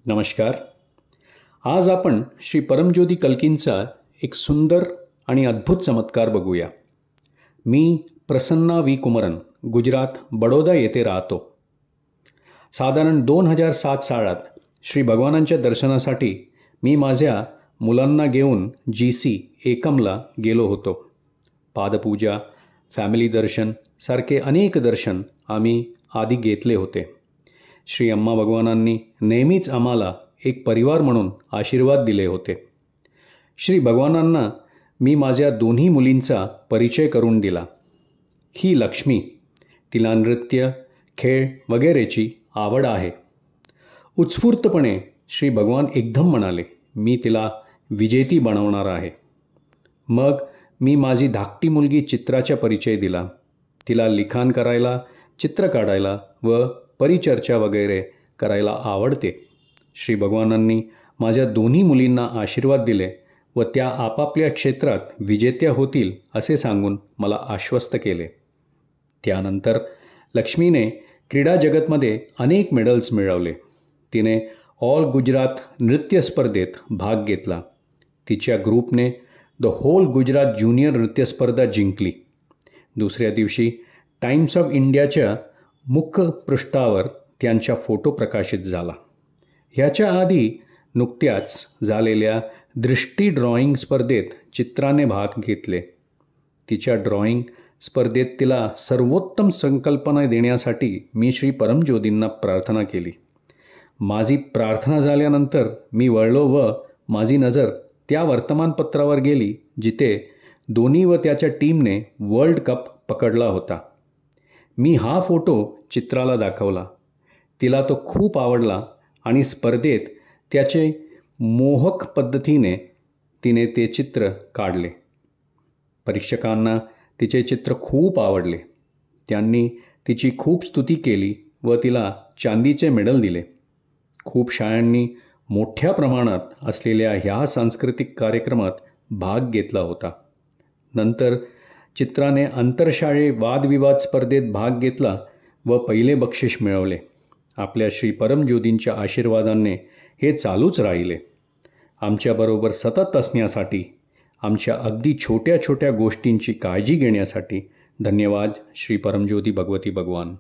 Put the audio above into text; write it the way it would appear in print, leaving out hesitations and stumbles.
नमस्कार. आज आपण श्री परमज्योती कल्कींचा एक सुंदर आणि अद्भुत चमत्कार बघूया. मी प्रसन्ना व्ही कुमरन, गुजरात, बडोदा येथे राहतो. साधारण 2007 सालात श्री भगवानांच्या दर्शनासाठी मी माझ्या मुलांना घेऊन GC एकमला गेलो होतो. पादपूजा, फॅमिली दर्शन सारखे अनेक दर्शन आम्ही आधी घेतले होते. श्री अम्मा भगवानांनी नेहमीच आम्हाला एक परिवार म्हणून आशीर्वाद दिले होते. श्री भगवानांना मी माझ्या दोन्ही मुलींचा परिचय करून दिला. ही लक्ष्मी, तिला नृत्य, खेळ वगैरेची आवड आहे. उत्स्फूर्तपणे श्री भगवान एकदम म्हणाले, मी तिला विजेती बनवणार आहे. मग मी माझी धाकटी मुलगी चित्राचा परिचय दिला. तिला लिखाण करायला, चित्र काढायला व परिचर्चा वगैरे करायला आवडते. श्री भगवानांनी माझ्या दोन्ही मुलींना आशीर्वाद दिले व त्या आपापल्या क्षेत्रात विजेत्या होतील असे सांगून मला आश्वस्त केले. त्यानंतर लक्ष्मीने क्रीडा जगतमध्ये अनेक मेडल्स मिळवले. तिने ऑल गुजरात नृत्य स्पर्धेत भाग घेतला. तिच्या ग्रुपने द होल गुजरात ज्युनियर नृत्य स्पर्धा जिंकली. दुसऱ्या दिवशी टाइम्स ऑफ इंडियाच्या मुख्य पृष्ठावर त्यांचा फोटो प्रकाशित झाला. ह्याच्या आधी नुकत्याच झालेल्या दृष्टी ड्रॉइंग स्पर्धेत चित्राने भाग घेतले. तिच्या ड्रॉइंग स्पर्धेत तिला सर्वोत्तम संकल्पना देण्यासाठी मी श्री परमज्योतींना प्रार्थना केली. माझी प्रार्थना झाल्यानंतर मी वळलो व माझी नजर त्या वर्तमानपत्रावर गेली जिथे धोनी व त्याच्या टीमने वर्ल्ड कप पकडला होता. मी हा फोटो चित्राला दाखवला. तिला तो खूप आवडला आणि स्पर्धेत त्याचे मोहक पद्धतीने तिने ते चित्र काढले. परीक्षकांना तिचे चित्र खूप आवडले. त्यांनी तिची खूप स्तुती केली व तिला चांदीचे मेडल दिले. खूप शाळांनी मोठ्या प्रमाणात असलेल्या ह्या सांस्कृतिक कार्यक्रमात भाग घेतला होता. नंतर चित्राने आंतरशाळे वादविवाद स्पर्धेत भाग घेतला व पहिले बक्षीस मिळवले. आपल्या श्री परमज्योतींच्या आशीर्वादाने हे चालूच राहिले. आमच्याबरोबर सतत असण्यासाठी, आमच्या अगदी छोट्या छोट्या गोष्टींची काळजी घेण्यासाठी धन्यवाद श्री परमज्योती भगवती भगवान.